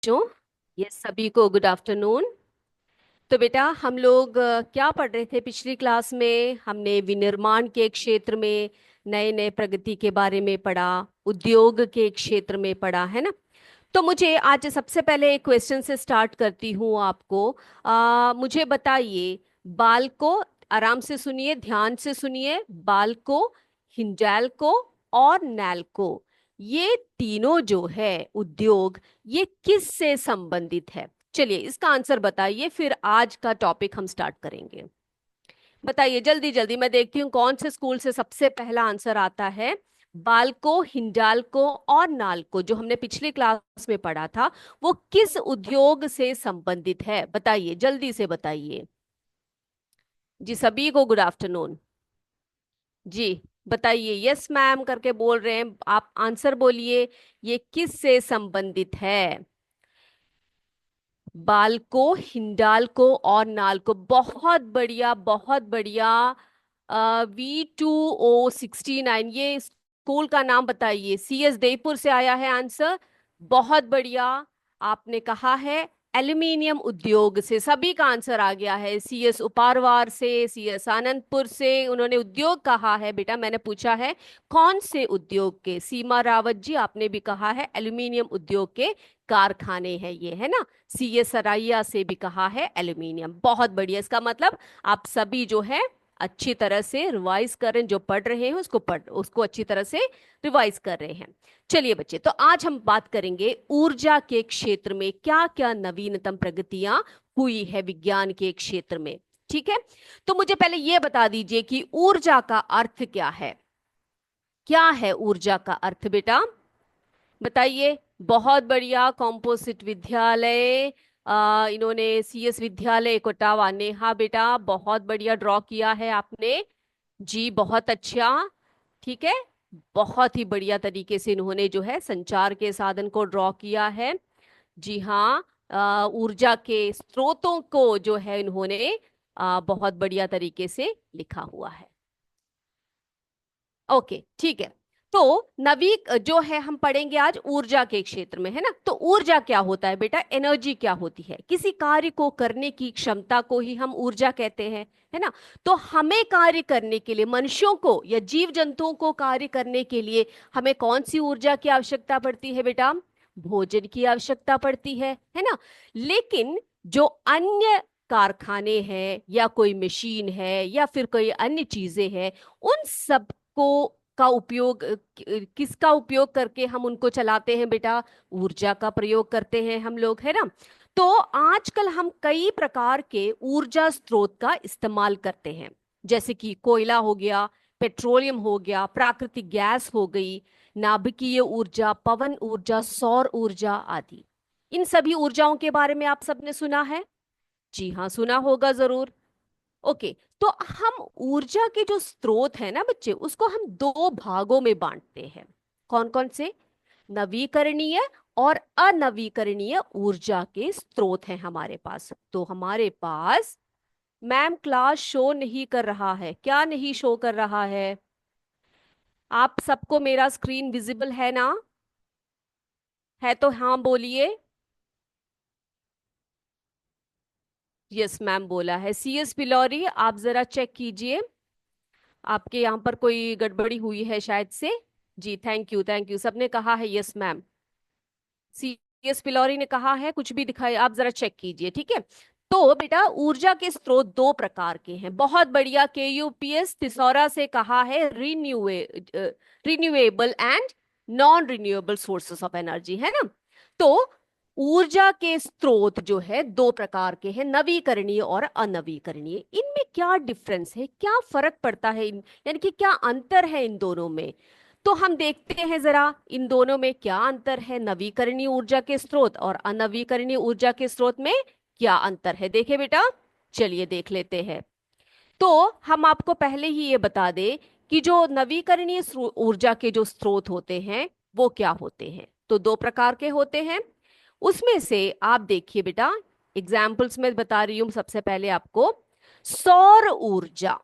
बच्चों, ये सभी को गुड आफ्टरनून। तो बेटा हम लोग क्या पढ़ रहे थे पिछली क्लास में? हमने विनिर्माण के क्षेत्र में नए नए प्रगति के बारे में पढ़ा, उद्योग के क्षेत्र में पढ़ा, है ना। तो मुझे आज सबसे पहले एक क्वेश्चन से स्टार्ट करती हूँ आपको। मुझे बताइए, बाल को, आराम से सुनिए, ध्यान से सुनिए, बाल को, हिंडाल्को और नैल्को, ये तीनों जो है उद्योग, ये किस से संबंधित है? चलिए इसका आंसर बताइए, फिर आज का टॉपिक हम स्टार्ट करेंगे। बताइए जल्दी जल्दी, मैं देखती हूँ कौन से स्कूल से सबसे पहला आंसर आता है। बाल्को, हिंडाल्को और नाल्को जो हमने पिछली क्लास में पढ़ा था, वो किस उद्योग से संबंधित है? बताइए जल्दी से बताइए। जी सभी को गुड आफ्टरनून। जी बताइए, यस मैम करके बोल रहे हैं आप, आंसर बोलिए, ये किस से संबंधित है? बाल्को, हिंडाल्को और नाल्को, बहुत बढ़िया बहुत बढ़िया। V2069, ये स्कूल का नाम बताइए। CS देवपुर से आया है आंसर, बहुत बढ़िया। आपने कहा है एल्यूमिनियम उद्योग से, सभी का आंसर आ गया है। CS उपारवार से, CS आनंदपुर से, उन्होंने उद्योग कहा है। बेटा मैंने पूछा है कौन से उद्योग के। सीमा रावत जी आपने भी कहा है एल्यूमिनियम उद्योग के कारखाने हैं ये, है ना। CS सराइया से भी कहा है एल्यूमिनियम, बहुत बढ़िया। इसका मतलब आप सभी जो है अच्छी तरह से रिवाइज कर रहे हैं, जो पढ़ रहे हैं उसको अच्छी तरह से रिवाइज कर रहे हैं। चलिए बच्चे, तो आज हम बात करेंगे ऊर्जा के क्षेत्र में क्या क्या नवीनतम प्रगतियां हुई है विज्ञान के क्षेत्र में। ठीक है, तो मुझे पहले यह बता दीजिए कि ऊर्जा का अर्थ क्या है। क्या है ऊर्जा का अर्थ बेटा? बताइए। बहुत बढ़िया, कॉम्पोजिट विद्यालय, इन्होंने CS विद्यालय कोटावा, नेहा बेटा बहुत बढ़िया ड्रॉ किया है आपने। जी बहुत अच्छा, ठीक है। बहुत ही बढ़िया तरीके से इन्होंने जो है संचार के साधन को ड्रॉ किया है। जी हाँ, ऊर्जा के स्रोतों को जो है इन्होंने बहुत बढ़िया तरीके से लिखा हुआ है। ओके ठीक है। तो नवी जो है हम पढ़ेंगे आज ऊर्जा के क्षेत्र में, है ना। तो ऊर्जा क्या होता है बेटा? एनर्जी क्या होती है? किसी कार्य को करने की क्षमता को ही हम ऊर्जा कहते हैं, है ना। तो हमें कार्य करने के लिए, मनुष्यों को या जीव जंतुओं को कार्य करने के लिए हमें कौन सी ऊर्जा की आवश्यकता पड़ती है बेटा? भोजन की आवश्यकता पड़ती है ना। लेकिन जो अन्य कारखाने हैं या कोई मशीन है या फिर कोई अन्य चीजें हैं, उन सब को का उपयोग किसका उपयोग करके हम उनको चलाते हैं बेटा? ऊर्जा का प्रयोग करते हैं हम लोग, है ना। तो आजकल हम कई प्रकार के ऊर्जा स्रोत का इस्तेमाल करते हैं, जैसे कि कोयला हो गया, पेट्रोलियम हो गया, प्राकृतिक गैस हो गई, नाभिकीय ऊर्जा, पवन ऊर्जा, सौर ऊर्जा आदि। इन सभी ऊर्जाओं के बारे में आप सबने सुना है। जी हाँ, सुना होगा जरूर। ओके, तो हम ऊर्जा के जो स्रोत है ना बच्चे, उसको हम दो भागों में बांटते हैं। कौन कौन से? नवीकरणीय और अनवीकरणीय ऊर्जा के स्रोत हैं हमारे पास। तो हमारे पास, मैम क्लास शो नहीं कर रहा है, क्या नहीं शो कर रहा है? आप सबको मेरा स्क्रीन विजिबल है ना? है तो हाँ बोलिए। यस मैम बोला है। CS पिलौरी आप जरा चेक कीजिए, आपके यहाँ पर कोई गड़बड़ी हुई है शायद से। जी थैंक यू थैंक यू, सबने कहा है यस मैम। CS पिलौरी ने कहा है, कुछ भी दिखाई, आप जरा चेक कीजिए, ठीक है। तो बेटा ऊर्जा के स्रोत दो प्रकार के हैं, बहुत बढ़िया। KUPS तिसौरा से कहा है renewable and non renewable sources of energy, है ना। तो ऊर्जा के स्रोत जो है दो प्रकार के हैं, नवीकरणीय और अनवीकरणीय। इनमें क्या डिफरेंस है, क्या फर्क पड़ता है यानी कि क्या अंतर है इन दोनों में? तो हम देखते हैं जरा इन दोनों में क्या अंतर है, नवीकरणीय ऊर्जा के स्रोत और अनवीकरणीय ऊर्जा के स्रोत में क्या अंतर है। देखे बेटा, चलिए देख लेते हैं। तो हम आपको पहले ही ये बता दें कि जो नवीकरणीय ऊर्जा के जो स्रोत होते हैं वो क्या होते हैं। तो दो प्रकार के होते हैं, उसमें से आप देखिए बेटा, एग्जाम्पल्स में बता रही हूं सबसे पहले आपको। सौर ऊर्जा,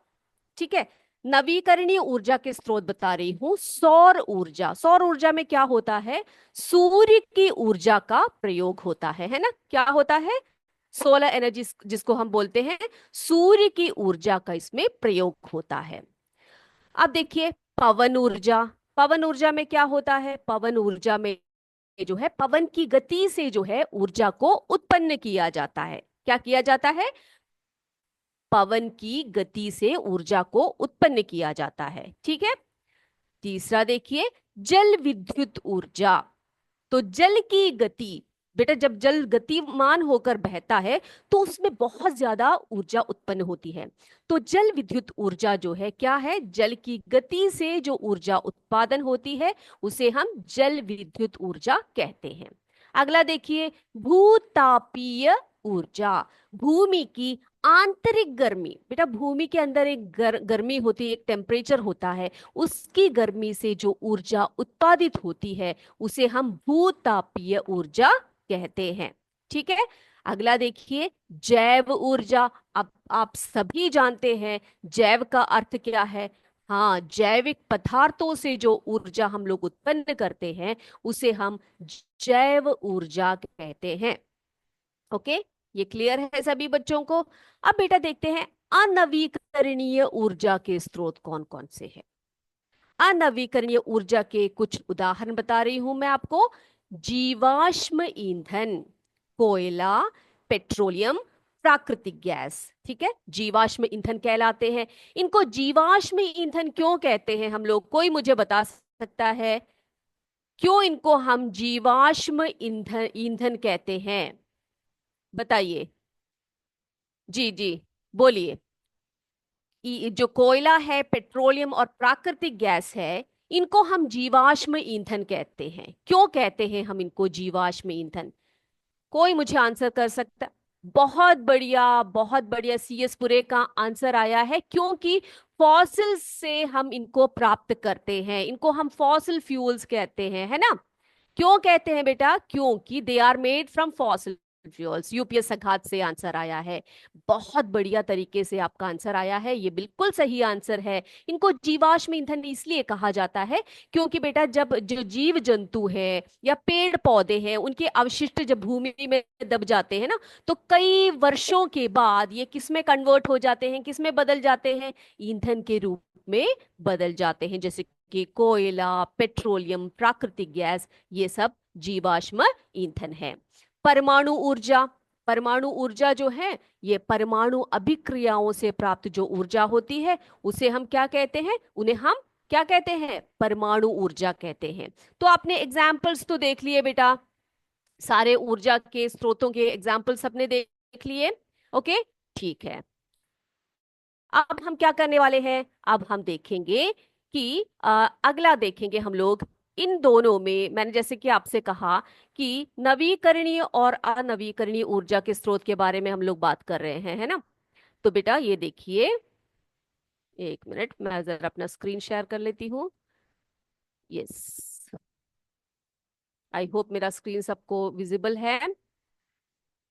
ठीक है। नवीकरणीय ऊर्जा के स्रोत बता रही हूं। सौर ऊर्जा, सौर ऊर्जा में क्या होता है, सूर्य की ऊर्जा का प्रयोग होता है ना, क्या होता है, सोलर एनर्जी जिसको हम बोलते हैं, सूर्य की ऊर्जा का इसमें प्रयोग होता है। अब देखिए पवन ऊर्जा, पवन ऊर्जा में क्या होता है, पवन ऊर्जा में जो है पवन की गति से जो है ऊर्जा को उत्पन्न किया जाता है। क्या किया जाता है, पवन की गति से ऊर्जा को उत्पन्न किया जाता है, ठीक है। तीसरा देखिए जल विद्युत ऊर्जा। तो जल की गति, बेटा जब जल गतिमान होकर बहता है तो उसमें बहुत ज्यादा ऊर्जा उत्पन्न होती है। तो जल विद्युत ऊर्जा जो है क्या है, जल की गति से जो ऊर्जा उत्पादन होती है उसे हम जल विद्युत ऊर्जा कहते हैं। अगला देखिए भूतापीय ऊर्जा। भूमि की आंतरिक गर्मी, बेटा भूमि के अंदर एक गर्मी होती है, एक टेम्परेचर होता है, उसकी गर्मी से जो ऊर्जा उत्पादित होती है उसे हम भूतापीय ऊर्जा कहते हैं, ठीक है। अगला देखिए जैव ऊर्जा। अब आप सभी जानते हैं जैव का अर्थ क्या है, हाँ, जैविक पदार्थों से जो ऊर्जा हम लोग उत्पन्न करते हैं उसे हम जैव ऊर्जा कहते हैं। ओके, ये क्लियर है सभी बच्चों को। अब बेटा देखते हैं अनवीकरणीय ऊर्जा के स्रोत कौन कौन से हैं। अनवीकरणीय ऊर्जा के कुछ उदाहरण बता रही हूं मैं आपको। जीवाश्म ईंधन, कोयला, पेट्रोलियम, प्राकृतिक गैस, ठीक है, जीवाश्म ईंधन कहलाते हैं। इनको जीवाश्म ईंधन क्यों कहते हैं हम लोग, कोई मुझे बता सकता है क्यों इनको हम जीवाश्म ईंधन ईंधन कहते हैं, बताइए। जी जी, बोलिए। जो कोयला है, पेट्रोलियम और प्राकृतिक गैस है, इनको हम जीवाश्म ईंधन कहते हैं। क्यों कहते हैं हम इनको जीवाश्म ईंधन, कोई मुझे आंसर कर सकता। बहुत बढ़िया, बहुत बढ़िया, सीएस पुरे का आंसर आया है, क्योंकि फॉसिल से हम इनको प्राप्त करते हैं, इनको हम फॉसिल फ्यूल्स कहते हैं, है ना। क्यों कहते हैं बेटा, क्योंकि they are made from fossil fuels. UPS संघात से आंसर आया है, बहुत बढ़िया तरीके से आपका आंसर आया है, ये बिल्कुल सही आंसर है। इनको जीवाश्म ईंधन इसलिए कहा जाता है क्योंकि बेटा जब जो जीव जंतु है या पेड़ पौधे हैं उनके अवशिष्ट जब भूमि में दब जाते हैं ना, तो कई वर्षों के बाद ये किस में कन्वर्ट हो जाते हैं, किस में बदल जाते हैं, ईंधन के रूप में बदल जाते हैं, जैसे कि कोयला, पेट्रोलियम, प्राकृतिक गैस, ये सब जीवाश्म ईंधन है। परमाणु ऊर्जा, परमाणु ऊर्जा जो है ये परमाणु अभिक्रियाओं से प्राप्त जो ऊर्जा होती है उसे हम क्या कहते हैं, उन्हें हम क्या कहते हैं, परमाणु ऊर्जा कहते हैं। तो आपने एग्जाम्पल्स तो देख लिए बेटा, सारे ऊर्जा के स्रोतों के एग्जाम्पल्स अपने देख लिए। ओके, ठीक है। अब हम क्या करने वाले हैं, अब हम देखेंगे कि अगला देखेंगे हम लोग इन दोनों में, मैंने जैसे कि आपसे कहा कि नवीकरणीय और अनवीकरणीय ऊर्जा के स्रोत के बारे में हम लोग बात कर रहे हैं, है ना। तो बेटा ये देखिए, एक मिनट मैं जरा अपना स्क्रीन शेयर कर लेती हूँ। यस, आई होप मेरा स्क्रीन सबको विजिबल है।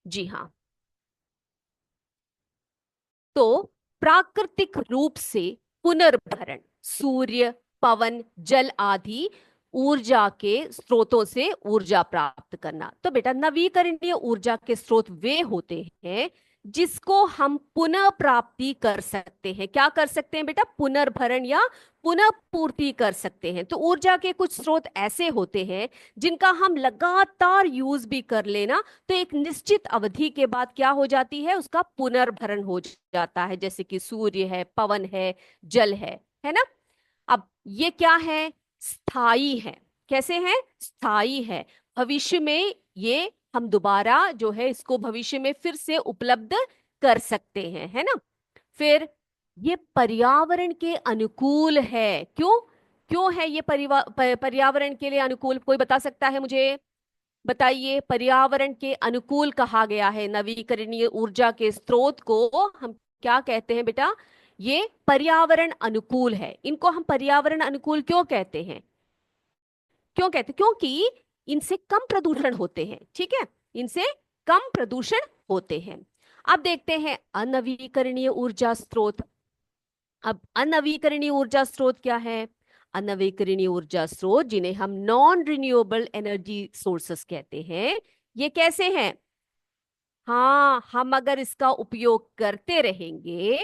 जी हाँ। तो प्राकृतिक रूप से पुनर्भरण, सूर्य, पवन, जल आदि ऊर्जा के स्रोतों से ऊर्जा प्राप्त करना। तो बेटा नवीकरणीय ऊर्जा के स्रोत वे होते हैं जिसको हम पुनः प्राप्ति कर सकते हैं। क्या कर सकते हैं बेटा, पुनर्भरण या पुनः पूर्ति कर सकते हैं। तो ऊर्जा के कुछ स्रोत ऐसे होते हैं जिनका हम लगातार यूज भी कर लेना तो एक निश्चित अवधि के बाद क्या हो जाती है, उसका पुनर्भरण हो जाता है, जैसे कि सूर्य है, पवन है, जल है ना। अब ये क्या है, स्थायी है। कैसे है, स्थायी है। भविष्य में ये हम दोबारा जो है इसको भविष्य में फिर से उपलब्ध कर सकते हैं, है ना। फिर ये पर्यावरण के अनुकूल है। क्यों, क्यों है ये पर्यावरण के लिए अनुकूल, कोई बता सकता है मुझे, बताइए। पर्यावरण के अनुकूल कहा गया है नवीकरणीय ऊर्जा के स्रोत को, हम क्या कहते हैं बेटा, ये पर्यावरण अनुकूल है। इनको हम पर्यावरण अनुकूल क्यों कहते हैं, क्यों कहते हैं, क्योंकि इनसे कम प्रदूषण होते हैं, ठीक है, इनसे कम प्रदूषण होते हैं। अब देखते हैं अनवीकरणीय ऊर्जा स्रोत। अब अनवीकरणीय ऊर्जा स्रोत क्या है? अनवीकरणीय ऊर्जा स्रोत, जिन्हें हम नॉन रिन्यूएबल एनर्जी सोर्सेस कहते हैं, ये कैसे हैं? हाँ, हम अगर इसका उपयोग करते रहेंगे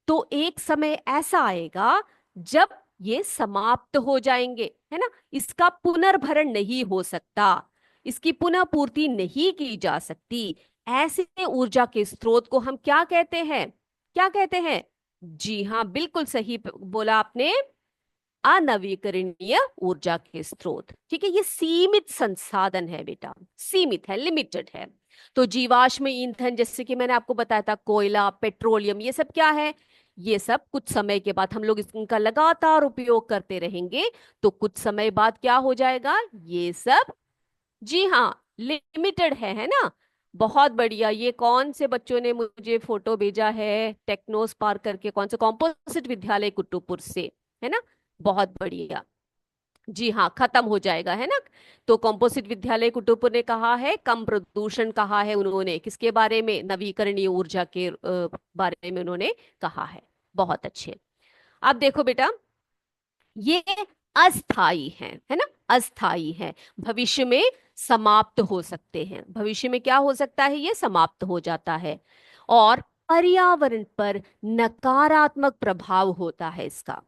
तो एक समय ऐसा आएगा जब ये समाप्त हो जाएंगे, है ना। इसका पुनर्भरण नहीं हो सकता, इसकी पुनः पूर्ति नहीं की जा सकती। ऐसे ऊर्जा के स्रोत को हम क्या कहते हैं? क्या कहते हैं? जी हाँ, बिल्कुल सही बोला आपने, अनवीकरणीय ऊर्जा के स्रोत। ठीक है, ये सीमित संसाधन है बेटा, सीमित है, लिमिटेड है। तो जीवाश्म ईंधन, जैसे कि मैंने आपको बताया था, कोयला, पेट्रोलियम, ये सब क्या है? ये सब कुछ समय के बाद हम लोग इनका लगातार उपयोग करते रहेंगे तो कुछ समय बाद क्या हो जाएगा? ये सब, जी हाँ, लिमिटेड है ना। बहुत बढ़िया। ये कौन से बच्चों ने मुझे फोटो भेजा है? टेक्नोस पार्क करके, कौन से कॉम्पोजिट विद्यालय कुट्टूपुर से, है ना। बहुत बढ़िया। जी हाँ, खत्म हो जाएगा, है ना। तो कॉम्पोजिट विद्यालय कुतुबपुर ने कहा है, कम प्रदूषण कहा है उन्होंने, किसके बारे में? नवीकरणीय ऊर्जा के बारे में उन्होंने कहा है। बहुत अच्छे। अब देखो बेटा, ये अस्थाई है ना, अस्थाई है, भविष्य में समाप्त हो सकते हैं। भविष्य में क्या हो सकता है? ये समाप्त हो जाता है। और पर्यावरण पर नकारात्मक प्रभाव होता है इसका।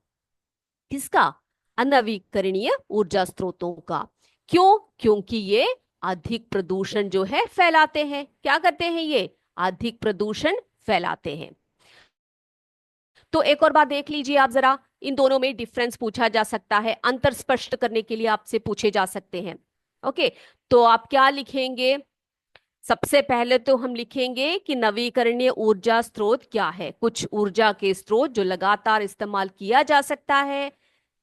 किसका? अनवीकरणीय ऊर्जा स्रोतों का। क्यों? क्योंकि ये अधिक प्रदूषण जो है फैलाते हैं। क्या करते हैं ये? अधिक प्रदूषण फैलाते हैं। तो एक और बात देख लीजिए आप जरा, इन दोनों में डिफरेंस पूछा जा सकता है, अंतर स्पष्ट करने के लिए आपसे पूछे जा सकते हैं। ओके, तो आप क्या लिखेंगे? सबसे पहले तो हम लिखेंगे कि नवीकरणीय ऊर्जा स्रोत क्या है। कुछ ऊर्जा के स्रोत जो लगातार इस्तेमाल किया जा सकता है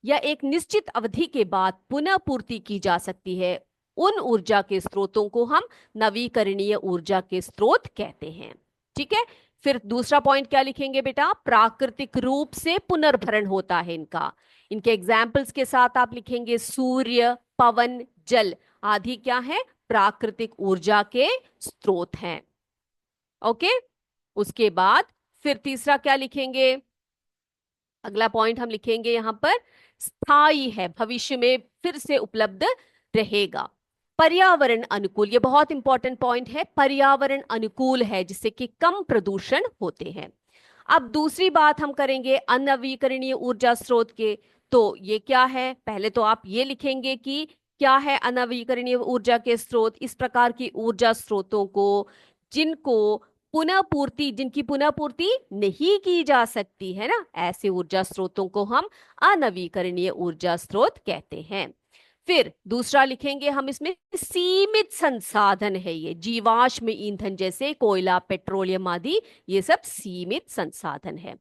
या एक निश्चित अवधि के बाद पुनः पूर्ति की जा सकती है, उन ऊर्जा के स्रोतों को हम नवीकरणीय ऊर्जा के स्रोत कहते हैं। ठीक है। फिर दूसरा पॉइंट क्या लिखेंगे बेटा? प्राकृतिक रूप से पुनर्भरण होता है इनका। इनके एग्जाम्पल्स के साथ आप लिखेंगे सूर्य, पवन, जल आदि क्या है? प्राकृतिक ऊर्जा के स्रोत हैं। ओके। उसके बाद फिर तीसरा क्या लिखेंगे? अगला पॉइंट हम लिखेंगे यहां पर, स्थायी है, भविष्य में फिर से उपलब्ध रहेगा। पर्यावरण अनुकूल, ये बहुत इंपॉर्टेंट पॉइंट है, पर्यावरण अनुकूल है जिससे कि कम प्रदूषण होते हैं। अब दूसरी बात हम करेंगे अनवीकरणीय ऊर्जा स्रोत के। तो ये क्या है? पहले तो आप ये लिखेंगे कि क्या है अनवीकरणीय ऊर्जा के स्रोत? इस प्रकार की ऊर्जा स्रोतों को जिनको पुनः पूर्ति, जिनकी पुनः पूर्ति नहीं की जा सकती है ना, ऐसे ऊर्जा स्रोतों को हम अनवीकरणीय ऊर्जा स्रोत कहते हैं। फिर दूसरा लिखेंगे हम इसमें, सीमित संसाधन है ये, जीवाश्म ईंधन जैसे कोयला, पेट्रोलियम आदि, ये सब सीमित संसाधन है।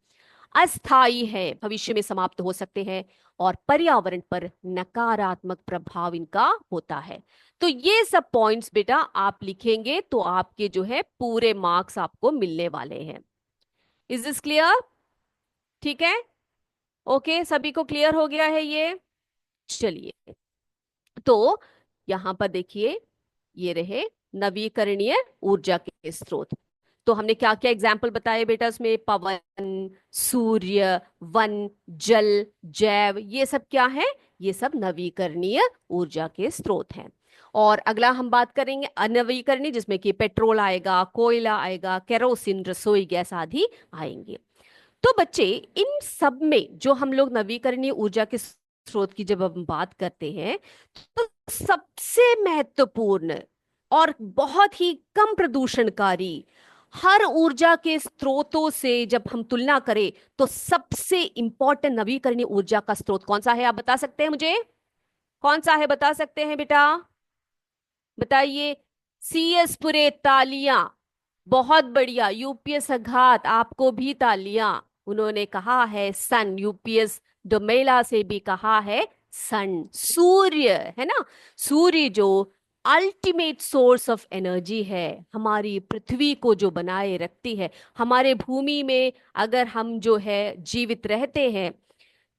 अस्थाई है, भविष्य में समाप्त हो सकते हैं। और पर्यावरण पर नकारात्मक प्रभाव इनका होता है। तो ये सब पॉइंट्स बेटा आप लिखेंगे तो आपके जो है पूरे मार्क्स आपको मिलने वाले हैं। Is this clear? ठीक है। ओके, सभी को क्लियर हो गया है ये? चलिए, तो यहां पर देखिए, ये रहे नवीकरणीय ऊर्जा के स्रोत। तो हमने क्या क्या एग्जाम्पल बताए बेटा उसमें? पवन, सूर्य, वन, जल, जैव, ये सब क्या है? ये सब नवीकरणीय ऊर्जा के स्रोत हैं। और अगला हम बात करेंगे अनवीकरणीय, जिसमें कि पेट्रोल आएगा, कोयला आएगा, केरोसिन, रसोई गैस आदि आएंगे। तो बच्चे, इन सब में जो हम लोग नवीकरणीय ऊर्जा के स्रोत की जब हम बात करते हैं, तो सबसे महत्वपूर्ण और बहुत ही कम प्रदूषणकारी, हर ऊर्जा के स्रोतों से जब हम तुलना करें तो सबसे इंपॉर्टेंट नवीकरणीय ऊर्जा का स्रोत कौन सा है? आप बता सकते हैं मुझे? कौन सा है, बता सकते हैं बेटा? बताइए। CS पुरे, तालियां। बहुत बढ़िया। यूपीएस अघात, आपको भी तालियां। उन्होंने कहा है सन, यूपीएस डोमेला से भी कहा है सन, सूर्य, है ना। सूर्य जो अल्टीमेट सोर्स ऑफ एनर्जी है, हमारी पृथ्वी को जो बनाए रखती है, हमारे भूमि में अगर हम जो है जीवित रहते हैं,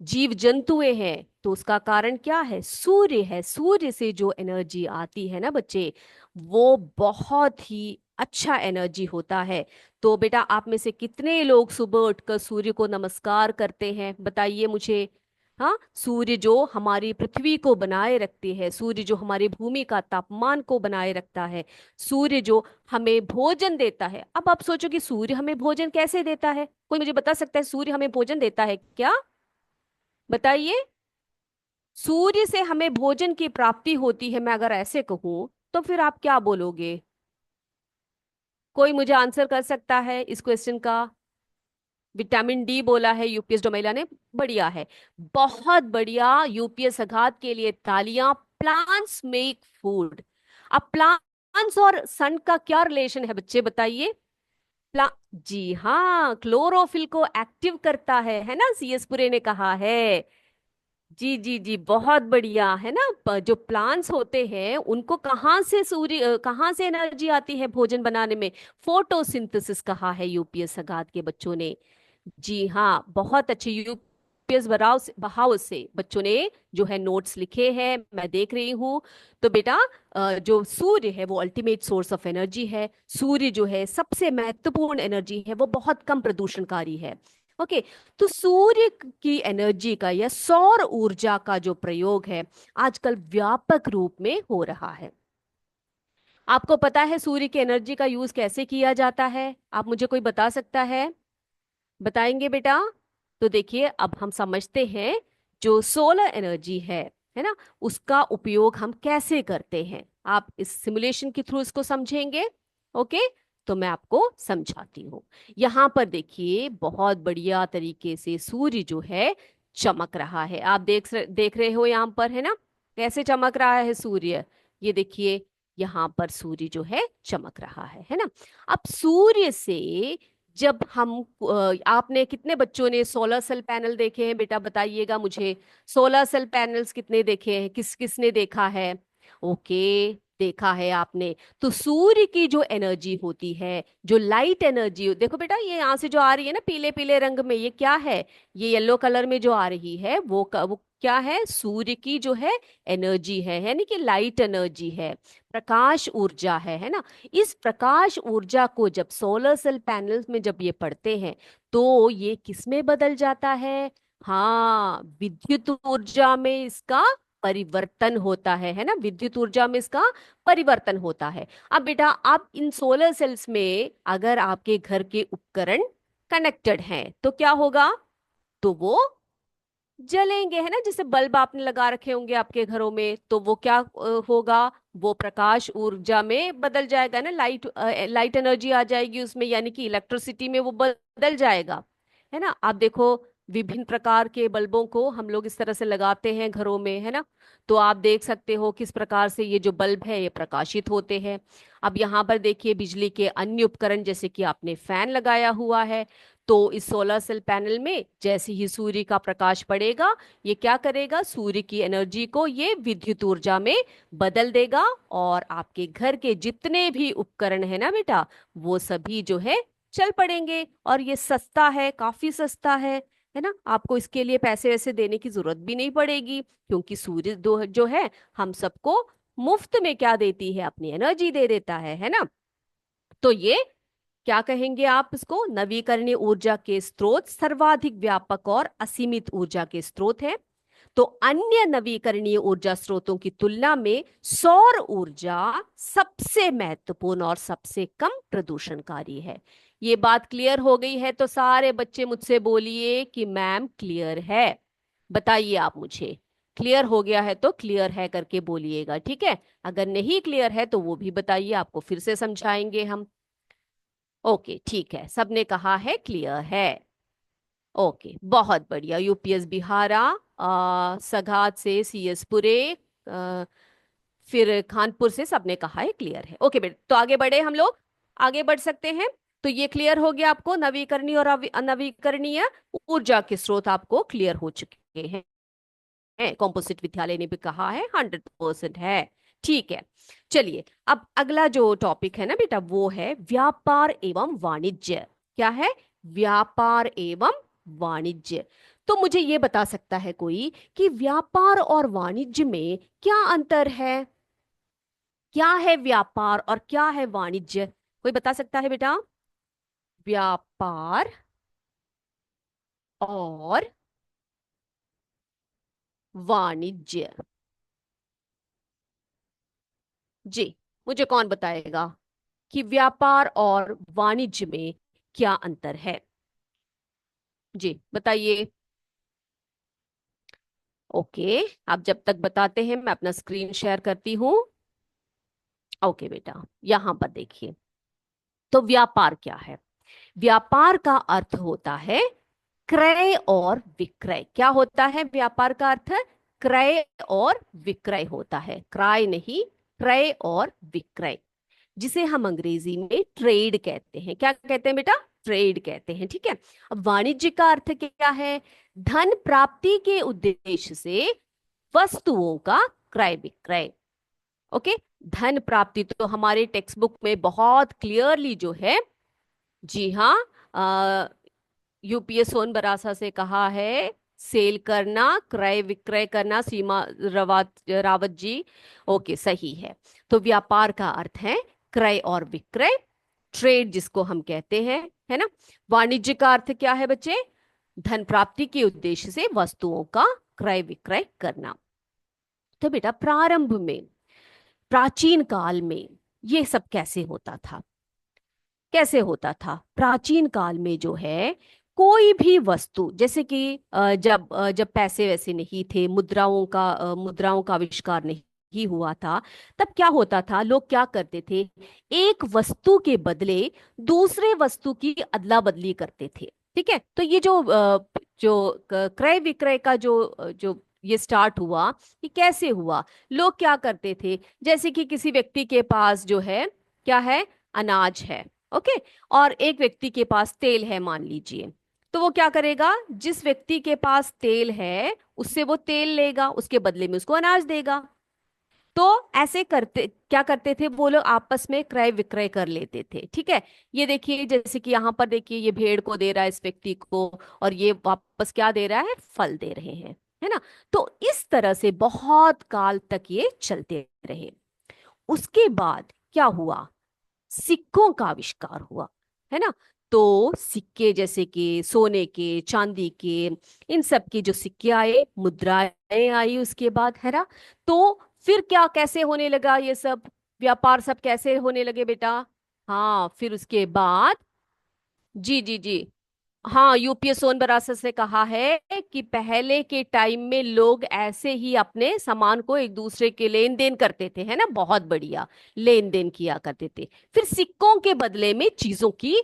जीव जंतुएं हैं, तो उसका कारण क्या है? सूर्य है। सूर्य से जो एनर्जी आती है ना बच्चे, वो बहुत ही अच्छा एनर्जी होता है। तो बेटा आप में से कितने लोग सुबह उठकर सूर्य को नमस्कार करते हैं, बताइए मुझे। हाँ, सूर्य जो हमारी पृथ्वी को बनाए रखती है, सूर्य जो हमारी भूमि का तापमान को बनाए रखता है, सूर्य जो हमें भोजन देता है। अब आप सोचो कि सूर्य हमें भोजन कैसे देता है, कोई मुझे बता सकता है सूर्य हमें भोजन देता है क्या? बताइए। सूर्य से हमें भोजन की प्राप्ति होती है, मैं अगर ऐसे कहूं तो फिर आप क्या बोलोगे? कोई मुझे आंसर कर सकता है इस क्वेश्चन का? विटामिन डी बोला है यूपीएस डोमेला ने। बढ़िया है, बहुत बढ़िया। यूपीएस अघात के लिए तालियां। Plants make food. अब प्लांट्स और सन का क्या रिलेशन है बच्चे, बताइए। प्ला जी हाँ, क्लोरोफिल को एक्टिव करता है ना, सीएस पुरे ने कहा है। जी जी जी, बहुत बढ़िया है ना। जो प्लांट्स होते हैं उनको कहाँ से कहाँ से एनर्जी आती है भोजन बनाने में? फोटोसिंथेसिस कहा है यूपीएस सगात के बच्चों ने। जी हाँ, बहुत अच्छे। यूपीएस बहाव से बच्चों ने जो है नोट्स लिखे हैं, मैं देख रही हूँ। तो बेटा जो सूर्य है वो अल्टीमेट सोर्स ऑफ एनर्जी है। सूर्य जो है सबसे महत्वपूर्ण एनर्जी है, वो बहुत कम प्रदूषणकारी है। ओके। तो सूर्य की एनर्जी का या सौर ऊर्जा का जो प्रयोग है आजकल व्यापक रूप में हो रहा है। आपको पता है सूर्य की एनर्जी का यूज कैसे किया जाता है? आप मुझे कोई बता सकता है? बताएंगे बेटा? तो देखिए अब हम समझते हैं जो सोलर एनर्जी है ना, उसका उपयोग हम कैसे करते हैं। आप इस सिमुलेशन के थ्रू इसको समझेंगे। ओके। तो मैं आपको समझाती हूँ। यहां पर देखिए बहुत बढ़िया तरीके से सूर्य जो है चमक रहा है। आप देख रहे हो यहां पर, है ना, कैसे चमक रहा है सूर्य। ये देखिए यहां पर सूर्य जो है चमक रहा है ना। अब सूर्य से जब हम आपने कितने बच्चों ने सोलर सेल पैनल देखे हैं बेटा, बताइएगा मुझे। सोलर सेल पैनल्स कितने देखे हैं, किस किसने देखा है? ओके, देखा है आपने। तो सूर्य की जो एनर्जी होती है, जो लाइट एनर्जी, देखो बेटा ये यहाँ से जो आ रही है ना पीले पीले रंग में, ये क्या है? ये येलो कलर में जो आ रही है वो क्या है? सूर्य की जो है एनर्जी है, यानी कि लाइट एनर्जी है, प्रकाश ऊर्जा है ना। इस प्रकाश ऊर्जा को जब सोलर सेल पैनल्स में जब ये पड़ते हैं तो ये किस में बदल जाता है? हाँ, विद्युत ऊर्जा में इसका परिवर्तन होता है ना, विद्युत ऊर्जा में इसका परिवर्तन होता है। अब बेटा आप इन सोलर सेल्स में अगर आपके घर के उपकरण कनेक्टेड हैं तो क्या होगा? तो वो जलेंगे, है ना। जैसे बल्ब आपने लगा रखे होंगे आपके घरों में, तो वो क्या होगा? वो प्रकाश ऊर्जा में बदल जाएगा ना, लाइट एनर्जी आ जाएगी उसमें, यानी कि इलेक्ट्रिसिटी में वो बदल जाएगा, है ना। आप देखो विभिन्न प्रकार के बल्बों को हम लोग इस तरह से लगाते हैं घरों में, है ना। तो आप देख सकते हो किस प्रकार से ये जो बल्ब है ये प्रकाशित होते हैं। अब यहाँ पर देखिए बिजली के अन्य उपकरण, जैसे कि आपने फैन लगाया हुआ है, तो इस सोलर सेल पैनल में जैसे ही सूर्य का प्रकाश पड़ेगा, ये क्या करेगा? सूर्य की एनर्जी को ये विद्युत ऊर्जा में बदल देगा, और आपके घर के जितने भी उपकरण है ना बेटा, वो सभी जो है चल पड़ेंगे। और ये सस्ता है, काफी सस्ता है ना। आपको इसके लिए पैसे वैसे देने की जरूरत भी नहीं पड़ेगी, क्योंकि सूर्य जो है हम सबको मुफ्त में क्या देती है? अपनी एनर्जी दे देता है ना। तो ये क्या कहेंगे आप इसको? नवीकरणीय ऊर्जा के स्रोत सर्वाधिक व्यापक और असीमित ऊर्जा के स्रोत है। तो अन्य नवीकरणीय ऊर्जा स्रोतों की तुलना में सौर ऊर्जा सबसे महत्वपूर्ण और सबसे कम प्रदूषणकारी है। ये बात क्लियर हो गई है तो सारे बच्चे मुझसे बोलिए कि मैम क्लियर है। बताइए आप मुझे, क्लियर हो गया है तो क्लियर है करके बोलिएगा, ठीक है। अगर नहीं क्लियर है तो वो भी बताइए, आपको फिर से समझाएंगे हम। ओके ठीक है, सबने कहा है क्लियर है। ओके बहुत बढ़िया। यूपीएस बिहारा, सगात से सीएस पुरे, अ, फिर कानपुर से सबने कहा है क्लियर है। ओके बेटा, तो आगे बढ़े हम लोग, आगे बढ़ सकते हैं। तो ये क्लियर हो गया आपको, नवीकरणीय और अनवीकरणीय ऊर्जा के स्रोत आपको क्लियर हो चुके हैं। कॉम्पोजिट विद्यालय ने भी कहा है 100% है। ठीक है, चलिए अब अगला जो टॉपिक है ना बेटा वो है व्यापार एवं वाणिज्य। क्या है? व्यापार एवं वाणिज्य। तो मुझे ये बता सकता है कोई कि व्यापार और वाणिज्य में क्या अंतर है? क्या है व्यापार और क्या है वाणिज्य? कोई बता सकता है बेटा? व्यापार और वाणिज्य। जी, मुझे कौन बताएगा कि व्यापार और वाणिज्य में क्या अंतर है? जी बताइए। ओके, आप जब तक बताते हैं मैं अपना स्क्रीन शेयर करती हूँ। ओके बेटा, यहां पर देखिए। तो व्यापार क्या है? व्यापार का अर्थ होता है क्रय और विक्रय। क्या होता है व्यापार का अर्थ? क्रय और विक्रय होता है, क्रय नहीं, क्रय और विक्रय, जिसे हम अंग्रेजी में ट्रेड कहते हैं। क्या कहते हैं बेटा? ट्रेड कहते हैं, ठीक है। अब वाणिज्य का अर्थ क्या है? धन प्राप्ति के उद्देश्य से वस्तुओं का क्रय विक्रय। ओके, धन प्राप्ति तो हमारे टेक्स्ट बुक में बहुत क्लियरली जो है, जी हाँ, यूपीएस सोन बरासा से कहा है, सेल करना, क्रय विक्रय करना, सीमा रावत जी। ओके, सही है। तो व्यापार का अर्थ है क्रय और विक्रय, ट्रेड जिसको हम कहते हैं, है ना। वाणिज्य का अर्थ क्या है बच्चे? धन प्राप्ति के उद्देश्य से वस्तुओं का क्रय विक्रय करना। तो बेटा प्रारंभ में, प्राचीन काल में ये सब कैसे होता था? कैसे होता था प्राचीन काल में? जो है, कोई भी वस्तु, जैसे कि जब पैसे वैसे नहीं थे, मुद्राओं का आविष्कार नहीं हुआ था, तब क्या होता था? लोग क्या करते थे? एक वस्तु के बदले दूसरे वस्तु की अदला बदली करते थे, ठीक है। तो ये जो क्रय विक्रय का जो ये स्टार्ट हुआ, ये कैसे हुआ? लोग क्या करते थे, जैसे कि किसी व्यक्ति के पास जो है, क्या है, अनाज है, ओके, और एक व्यक्ति के पास तेल है मान लीजिए। तो वो क्या करेगा? जिस व्यक्ति के पास तेल है उससे वो तेल लेगा, उसके बदले में उसको अनाज देगा। तो ऐसे करते, क्या करते थे वो लोग? आपस में क्रय विक्रय कर लेते थे, ठीक है। ये देखिए, जैसे कि यहाँ पर देखिए, ये भेड़ को दे रहा है इस व्यक्ति को, और ये वापस क्या दे रहा है? फल दे रहे हैं, है ना। तो इस तरह से बहुत काल तक ये चलते रहे। उसके बाद क्या हुआ? सिक्कों का आविष्कार हुआ, है ना। तो सिक्के, जैसे कि सोने के, चांदी के, इन सब के जो सिक्के आए, मुद्राएं आई उसके बाद, है ना। तो फिर क्या, कैसे होने लगा ये सब? व्यापार सब कैसे होने लगे बेटा? हाँ, फिर उसके बाद, जी जी जी, हाँ, यूपीएस सोनबरासर से कहा है कि पहले के टाइम में लोग ऐसे ही अपने सामान को एक दूसरे के लेन देन करते थे, है ना, बहुत बढ़िया लेन देन किया करते थे। फिर सिक्कों के बदले में चीजों की,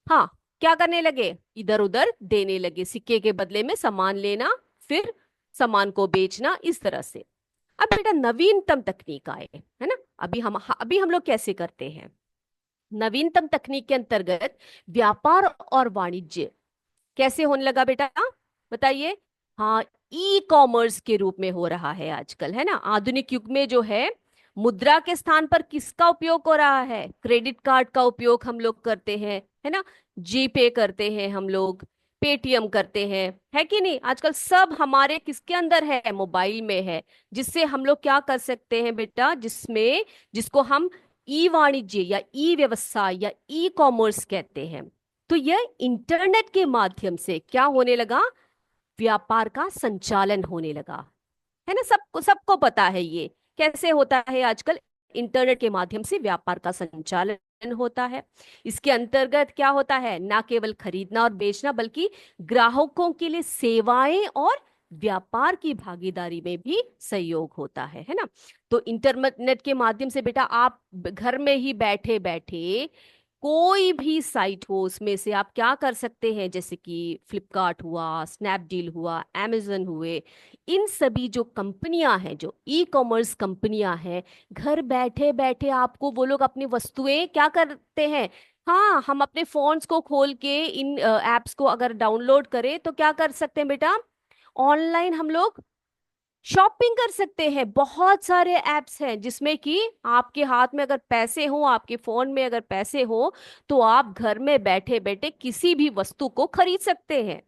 हाँ, क्या करने लगे? इधर उधर देने लगे, सिक्के के बदले में सामान लेना, फिर सामान को बेचना, इस तरह से। अब बेटा नवीनतम तकनीक आए, है ना। अभी हम लोग कैसे करते हैं? नवीनतम तकनीक के अंतर्गत व्यापार और वाणिज्य कैसे होने लगा बेटा? बताइए। हाँ, ई कॉमर्स के रूप में हो रहा है आजकल, है ना। आधुनिक युग में जो है, मुद्रा के स्थान पर किसका उपयोग हो रहा है? क्रेडिट कार्ड का उपयोग हम लोग करते हैं, है ना। जी पे करते हैं हम लोग, पेटीएम करते हैं, है कि नहीं? आजकल सब हमारे किसके अंदर है? मोबाइल में है। जिससे हम लोग क्या कर सकते हैं बेटा, जिसको हम ई वाणिज्य या ई व्यवसाय या ई कॉमर्स कहते हैं। तो यह इंटरनेट के माध्यम से क्या होने लगा? व्यापार का संचालन होने लगा, है ना। सबको सबको पता है ये कैसे होता है आजकल। इंटरनेट के माध्यम से व्यापार का संचालन होता है। इसके अंतर्गत क्या होता है? ना केवल खरीदना और बेचना, बल्कि ग्राहकों के लिए सेवाएं और व्यापार की भागीदारी में भी सहयोग होता है ना। तो इंटरनेट के माध्यम से बेटा आप घर में ही बैठे बैठे कोई भी साइट हो उसमें से आप क्या कर सकते हैं, जैसे कि फ्लिपकार्ट हुआ, स्नैपडील हुआ, amazon हुए, इन सभी जो कंपनियां हैं, जो ई कॉमर्स कंपनियां हैं, घर बैठे बैठे आपको वो लोग अपनी वस्तुएं क्या करते हैं? हाँ, हम अपने फोन्स को खोल के इन एप्स को अगर डाउनलोड करें तो क्या कर सकते हैं बेटा? ऑनलाइन हम लोग शॉपिंग कर सकते हैं। बहुत सारे ऐप्स हैं जिसमें कि आपके हाथ में अगर पैसे हो, आपके फोन में अगर पैसे हो, तो आप घर में बैठे बैठे किसी भी वस्तु को खरीद सकते हैं,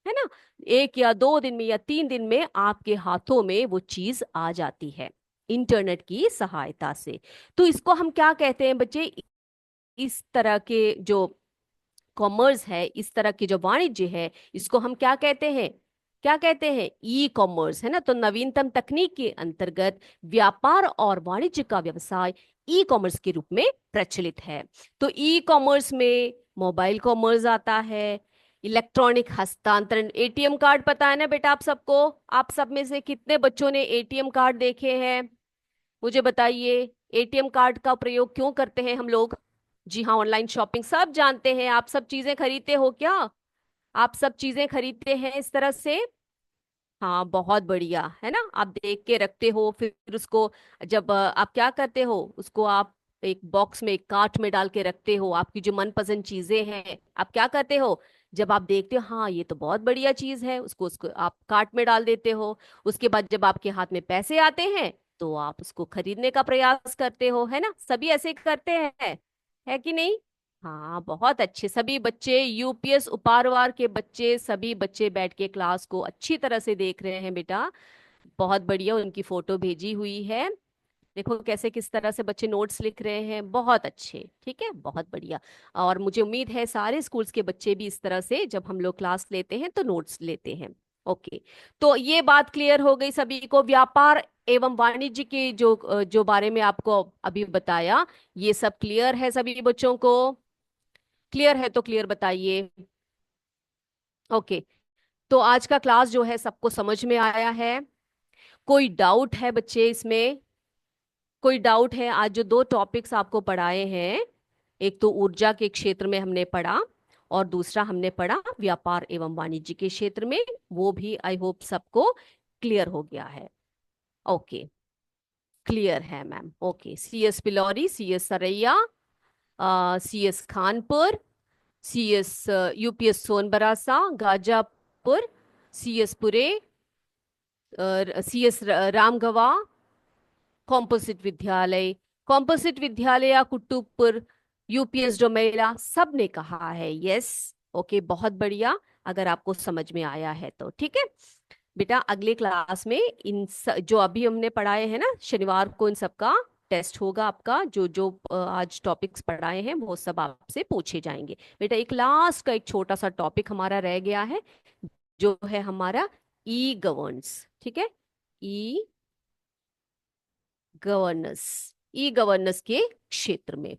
है ना। 1 या 2 दिन में या 3 दिन में आपके हाथों में वो चीज आ जाती है इंटरनेट की सहायता से। तो इसको हम क्या कहते हैं बच्चे? इस तरह के जो कॉमर्स है, इस तरह की जो वाणिज्य है, इसको हम क्या कहते हैं? क्या कहते हैं? ई कॉमर्स, है ना। तो नवीनतम तकनीक के अंतर्गत व्यापार और वाणिज्य का व्यवसाय ई कॉमर्स के रूप में प्रचलित है। तो ई कॉमर्स में मोबाइल कॉमर्स आता है, इलेक्ट्रॉनिक हस्तांतरण, एटीएम कार्ड पता है ना बेटा आप सबको? आप सब में से कितने बच्चों ने एटीएम कार्ड देखे हैं? मुझे बताइए, एटीएम कार्ड का प्रयोग क्यों करते हैं हम लोग? जी हाँ, ऑनलाइन शॉपिंग, सब जानते हैं। आप सब चीजें खरीदते हो क्या? आप सब चीजें खरीदते हैं इस तरह से? हाँ, बहुत बढ़िया, है ना। आप देख के रखते हो, फिर उसको जब आप क्या करते हो, उसको आप एक बॉक्स में, एक कार्ट में डाल के रखते हो। आपकी जो मनपसंद चीजें हैं, आप क्या करते हो, जब आप देखते हो हाँ ये तो बहुत बढ़िया चीज है, उसको उसको आप कार्ट में डाल देते हो। उसके बाद जब आपके हाथ में पैसे आते हैं, तो आप उसको खरीदने का प्रयास करते हो, है ना। सभी ऐसे करते हैं, है कि नहीं? हाँ, बहुत अच्छे। सभी बच्चे, यूपीएस उपारवार के बच्चे, सभी बच्चे बैठ के क्लास को अच्छी तरह से देख रहे हैं बेटा। बहुत बढ़िया, उनकी फोटो भेजी हुई है। देखो कैसे, किस तरह से बच्चे नोट्स लिख रहे हैं, बहुत अच्छे। ठीक है, बहुत बढ़िया। और मुझे उम्मीद है सारे स्कूल्स के बच्चे भी इस तरह से जब हम लोग क्लास लेते हैं तो नोट्स लेते हैं। ओके, तो ये बात क्लियर हो गई सभी को। व्यापार एवं वाणिज्य के जो बारे में आपको अभी बताया, ये सब क्लियर है सभी बच्चों को? क्लियर है तो क्लियर बताइए। ओके, तो आज का क्लास जो है सबको समझ में आया है? कोई डाउट है बच्चे इसमें? कोई डाउट है? आज जो दो टॉपिक्स आपको पढ़ाए हैं, एक तो ऊर्जा के क्षेत्र में हमने पढ़ा, और दूसरा हमने पढ़ा व्यापार एवं वाणिज्य के क्षेत्र में, वो भी आई होप सबको क्लियर हो गया है। ओके, क्लियर है ma'am. Okay, CS Pilauri, CS Saraiya, CS Khanpur, CS UPS Sonbarasa Gajapur, CS Pure, CS Ramgawa, composite विद्यालय कुट्टूपुर, यूपीएस डोमेला, सब ने कहा है यस। ओके, बहुत बढ़िया। अगर आपको समझ में आया है तो ठीक है बेटा। अगले क्लास में जो अभी हमने पढ़ाए हैं ना, शनिवार को इन सबका टेस्ट होगा आपका। जो जो आज टॉपिक्स पढ़ाए हैं वो सब आपसे पूछे जाएंगे बेटा। एक लास्ट का एक छोटा सा टॉपिक हमारा रह गया है, जो है हमारा ई गवर्नेंस। ठीक है, ई गवर्नेंस, ई गवर्नेंस के क्षेत्र में।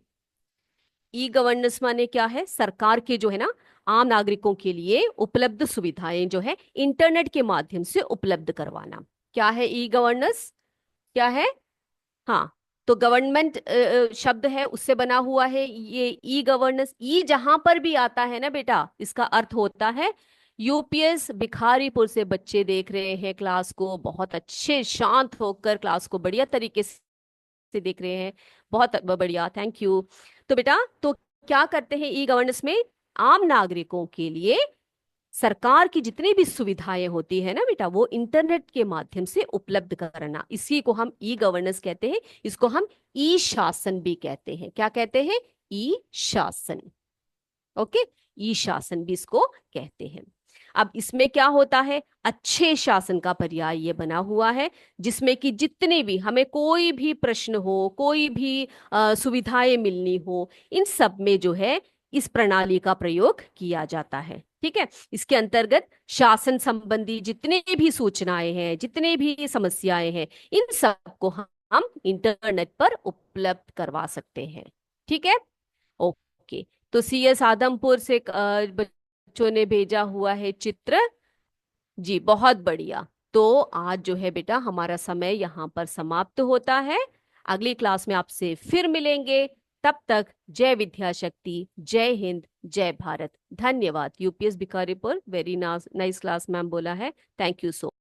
ई गवर्नेंस माने क्या है? सरकार के जो है ना, आम नागरिकों के लिए उपलब्ध सुविधाएं जो है इंटरनेट के माध्यम से उपलब्ध करवाना। क्या है ई गवर्नेंस? क्या है? हाँ, तो गवर्नमेंट शब्द है, उससे बना हुआ है ये ई गवर्नेंस। ई जहां पर भी आता है ना बेटा, इसका अर्थ होता है यूपीएस भिखारीपुर से बच्चे देख रहे हैं क्लास को, बहुत अच्छे शांत होकर क्लास को बढ़िया तरीके से देख रहे हैं। बहुत बढ़िया, थैंक यू। तो बेटा, तो क्या करते हैं ई गवर्नेंस में? आम नागरिकों के लिए सरकार की जितनी भी सुविधाएं होती है ना बेटा, वो इंटरनेट के माध्यम से उपलब्ध करना, इसी को हम ई गवर्नेंस कहते हैं। इसको हम ई शासन भी कहते हैं। क्या कहते हैं? ई शासन। ओके, ई शासन भी इसको कहते हैं। अब इसमें क्या होता है? अच्छे शासन का पर्याय ये बना हुआ है, जिसमें कि जितने भी हमें कोई भी प्रश्न हो, कोई भी सुविधाएं मिलनी हो, इन सब में जो है इस प्रणाली का प्रयोग किया जाता है। ठीक है, इसके अंतर्गत शासन संबंधी जितने भी सूचनाएं हैं, जितने भी समस्याएं हैं, इन सबको हम इंटरनेट पर उपलब्ध करवा सकते हैं। ठीक है, ओके। तो सीएस आदमपुर से बच्चों ने भेजा हुआ है चित्र। जी, बहुत बढ़िया। तो आज जो है बेटा हमारा समय यहाँ पर समाप्त होता है। अगली क्लास में आपसे फिर मिलेंगे। तब तक जय विद्या शक्ति, जय हिंद, जय भारत। धन्यवाद। UPS Bhikharipur, very nice class ma'am बोला है। Thank you so